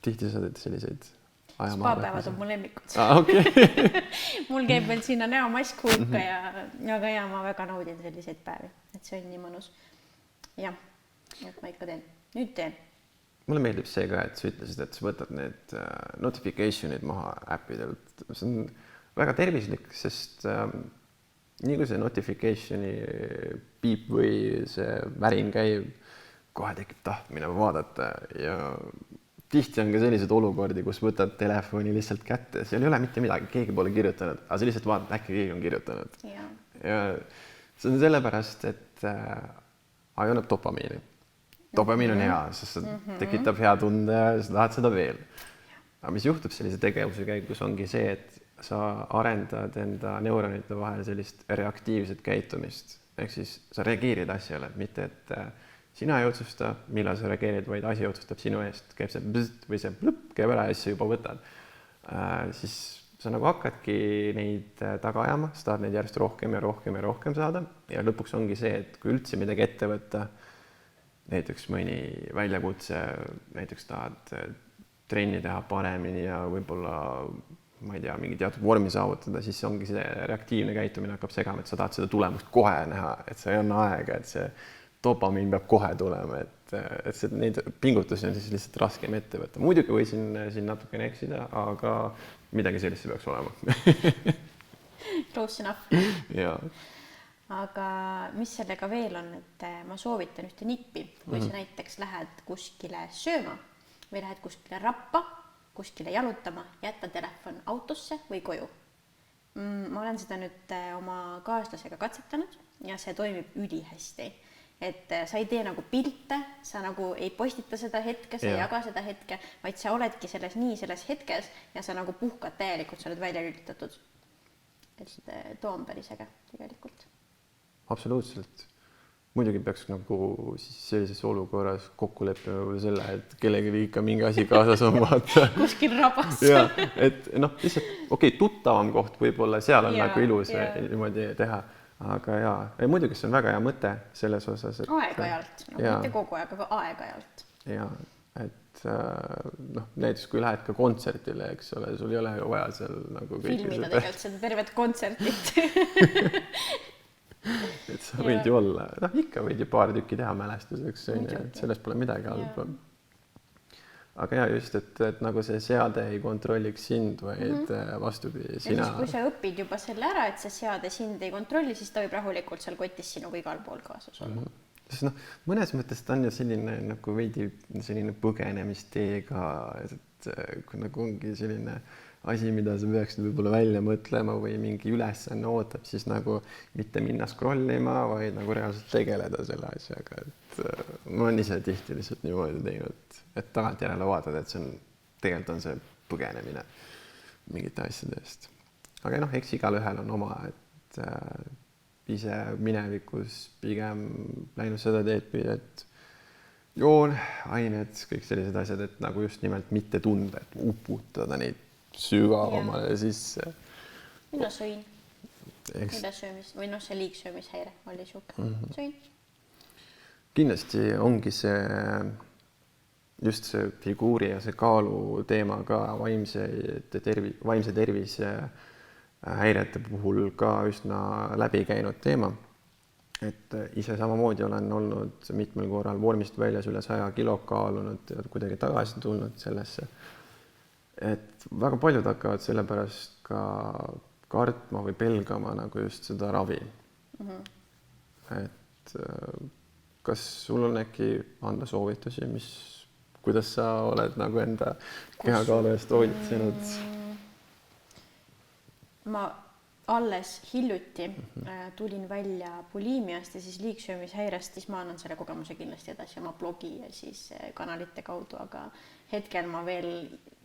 tihti sa teed selliseid Spapäevad on mu lemmikud. Okay. Mul käib veel sinna näomask hulka aga ja ma väga naudin selliseid päevi, et see on nii mõnus. Jah, et ma ikka teen. Nüüd teen. Mulle meeldib see ka, et sa ütlesid, et sa võtad need notification'id maha äppidelt. See on väga tervislik, sest nii kui see notification'i piip või see värin käib, kohe tekib tahtmine vaadata ja tihti on ka sellised olukordi, kus võtad telefoni lihtsalt kätte, seal ei ole mitte midagi, keegi pole kirjutanud, aga sa lihtsalt vaatad, äkki keegi on kirjutanud. Ja see on sellepärast, et annab dopamiini. Dopamiin on hea, sest see tekitab hea tunde ja sa tahad seda veel. Aga mis juhtub sellise tegevuse käigus ongi see, et sa arendad enda neuronite vahel sellist reaktiivset käitumist. Ehk siis sa reageerid asjale, mitte et sina ei otsusta, millal sa reageerid, vaid asi otsustab sinu eest. Käib see bzzt või see plõpp, käib ära ja siis sa juba võtad. Siis sa nagu hakkadki neid taga ajama, sa tahad neid järjest rohkem ja rohkem ja rohkem saada. Ja lõpuks ongi see, et kui üldse midagi ette võtta, näiteks mõni väljakutse, näiteks tahad trenni teha paremini ja võib-olla, ma ei tea, mingi teatud vormi saavutada, siis ongi see reaktiivne käitumine hakkab segama, et sa tahad seda tulemust kohe näha, et see ei anna aega, et see dopamiin peab kohe tulema, et neid pingutusi on siis lihtsalt raskem ette võtta. Muidugi võisin siin natukene eksida, aga midagi sellist peaks olema. Close enough. Ja. Aga mis sellega veel on, et ma soovitan ühte nippi, kui sa näiteks lähed kuskile sööma või lähed kuskile rappa, kuskile jalutama, jätta telefon autosse või koju. Ma olen seda nüüd oma kaaslasega katsetanud ja see toimib ülihästi. Et sa ei tee nagu pilte, sa nagu ei postita seda hetke, sa ei jaga seda hetke, vaid sa oledki selles hetkes ja sa nagu puhkad täielikult, sa oled välja lülitatud. Et too on päris äge tegelikult. Absoluutselt. Muidugi peaks nagu siis sellises olukorras kokku leppima selle, et kellegi ikka mingi asi kaasas on vaata. Kuskil rabas. Ja, et lihtsalt tuttavam koht võib-olla seal on nagu ilus niimoodi teha. Aga muidugi see on väga hea mõte selles osas. Et, aeg-ajalt, mitte kogu aeg, aga aeg-ajalt. Ja, et näiteks kui lähed ka kontsertile, eks ole, sul ei ole vaja seal nagu filmida tegelikult seda tervet kontsertit. Et sa võid ju olla, ikka võid ju paar tükki teha mälestuseks, et sellest pole midagi halba. Aga just, et nagu see seade ei kontrolliks sind, vaid vastupidi sina. Ja siis, kui sa õpid juba selle ära, et see seade sind ei kontrolli, siis ta võib rahulikult seal kotis sinuga igal pool kaasas olla. Sest mõnes mõttes ta on ju selline nagu veidi selline põgenemisteega, et kui nagu ongi selline asi, mida sa peaksid võib-olla välja mõtlema või mingi ülesanne ootab, siis nagu mitte minna scrollima, vaid nagu reaalselt tegeleda selle asjaga. Et ma olen ise tihti lihtsalt niimoodi teinud, et tagant järele vaadata, et see on, tegelikult on see põgenemine mingite asjade eest. Aga eks igalühel on oma, et ise minevikus pigem läinud seda teed, et joon, ained, kõik sellised asjad, et nagu just nimelt mitte tunda, et uputada neid sügavamale sisse. Mina sõin. Mida söömis, või see liigsöömishäire oli siuke. Sõin. Kindlasti ongi see just see figuuri ja see kaalu teema ka vaimse tervise häirete puhul ka üsna läbi käinud teema. Et ise samamoodi olen olnud mitmel korral vormist väljas üle 100 kilo kaalunud ja kuidagi tagasi tulnud sellesse. Et väga paljud hakkavad selle pärast ka kartma või pelgama nagu just seda ravi. Et kas sul on äkki anda soovitusi, kuidas sa oled nagu enda kehakaalu eest hoolitsenud? Ma alles hiljuti tulin välja buliimiast ja siis liigsöömishäirest, siis ma annan selle kogemuse kindlasti edasi oma blogi ja siis kanalite kaudu, aga hetkel ma veel,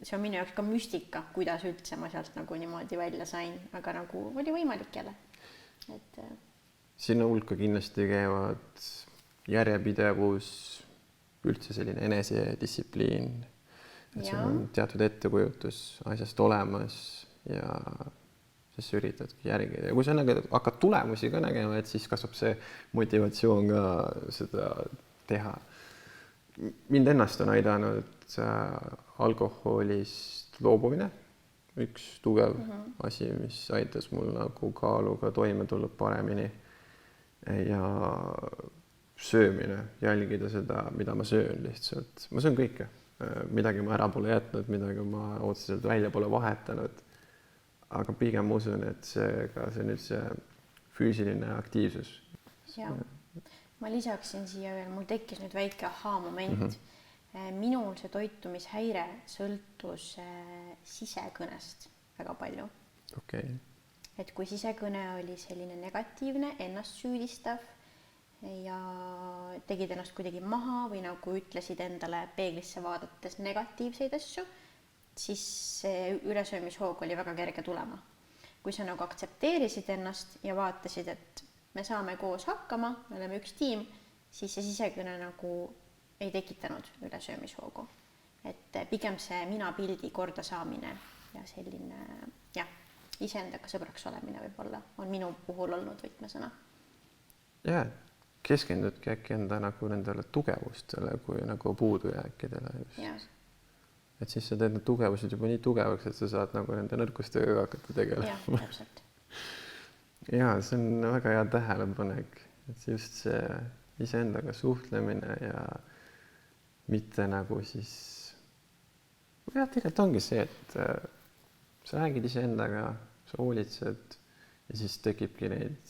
see on minu jaoks ka müstika, kuidas üldse ma sealt nagu niimoodi välja sain, aga nagu oli võimalik jälle. Sinna hulka kindlasti käivad järjepidevus, üldse selline enesedistsipliin, et sul on teatud ettekujutus asjast olemas ja siis üritadki järgida. Ja kui sa hakkad tulemusi ka nägema, et siis kasvab see motivatsioon ka seda teha. mind ennast on aidanud alkoholist loobumine, üks tugev asi, mis aitas mul nagu kaaluga toime tulla paremini ja söömine, jälgida seda, mida ma söön lihtsalt. Ma söön kõike, midagi ma ära pole jätnud, midagi ma otseselt välja pole vahetanud, aga pigem usun, et see nüüd see füüsiline aktiivsus. Ja. Ma lisaksin siia veel, mul tekkis nüüd väike aha-moment. Minul see toitumishäire sõltus sisekõnest väga palju. Okay. Et kui sisekõne oli selline negatiivne, ennast süüdistav ja tegid ennast kuidagi maha või nagu ütlesid endale peeglisse vaadates negatiivseid asju, siis see ülesöömishoog oli väga kerge tulema. Kui sa nagu aktsepteerisid ennast ja vaatasid, et me saame koos hakkama, me oleme üks tiim, siis see sisekõne nagu ei tekitanud ülesöömishoogu. Et pigem see mina pildi korda saamine ja selline iseendaga sõbraks olemine võib-olla on minu puhul olnud võtmesõna. Ja, keskendudki äkki enda nagu nendele tugevustele kui nagu puudujääkidele just. Ja. Et siis sa teed need tugevused juba nii tugevaks, et sa saad nagu nende nõrkustööga hakata tegelema. Ja, täpselt. Ja, see on väga hea tähelepanek, et just see iseendaga suhtlemine ja mitte nagu siis tegelikult ongi see, et sa räägid iseendaga, sa hoolitsed ja siis tekibki neid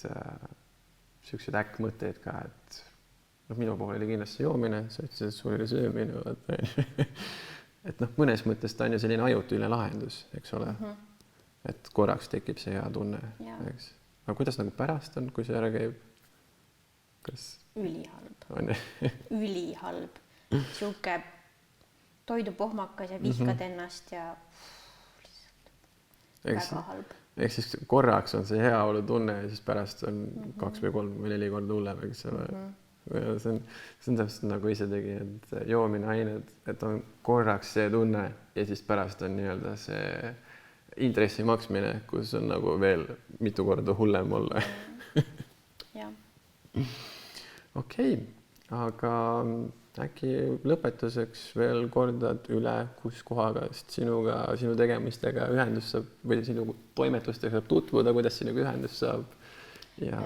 selliseid äkkmõtteid ka, et minu puhul oli kindlasti joomine, sa ütlesid, et sul oli söömine. Et mõnes mõttes ta on ju selline ajutine lahendus, eks ole. Et korraks tekib see hea tunne. Eks. Aga kuidas nagu pärast on, kui see ära käib? Kas... Ülihalb. Ülihalb. Siuke toidupohmakas ja vihkad ennast ja väga halb. Ehk siis korraks on see heaolu tunne ja siis pärast on 2 või 3 või 4 korda hullem, eks ole. See on täpselt nagu ise tegi, et joomine ained, et on korraks see tunne ja siis pärast on nii-öelda see intressi maksmine, kus on nagu veel mitu korda hullem olla. Okei, aga äkki lõpetuseks veel kordad üle, kus kohaga sinuga, sinu tegemistega ühendus saab või sinu toimetustega saab tutvuda, kuidas sinuga ühendus saab? Ja...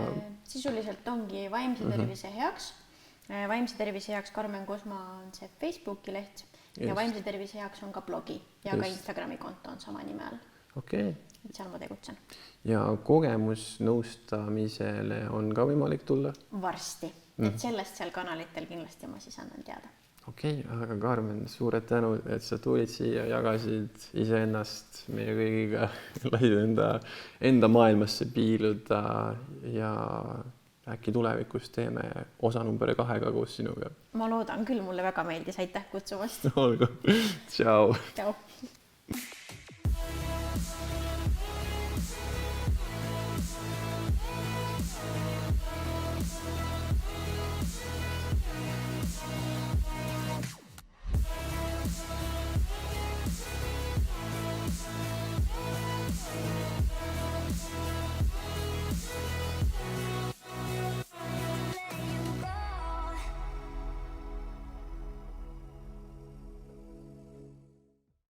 Sisuliselt ongi Vaimse tervise heaks. Vaimse tervise heaks Karmen Kusma on see Facebooki leht ja Vaimse tervise heaks on ka blogi ja ka Instagrami konto on sama nime all. Okay. Et seal ma tegutsen. Ja kogemusnõustamisele on ka võimalik tulla? Varsti. Et sellest seal kanalitel kindlasti ma siis annan teada. Okei, aga Karmen, suured tänu, et sa tulid siia, jagasid iseennast meie kõigiga, lasid enda maailmasse piiluda ja äkki tulevikus teeme osa number 2 koos sinuga. Ma loodan küll, mulle väga meeldis, aitäh kutsumast. Olgu, tšau. Tšau.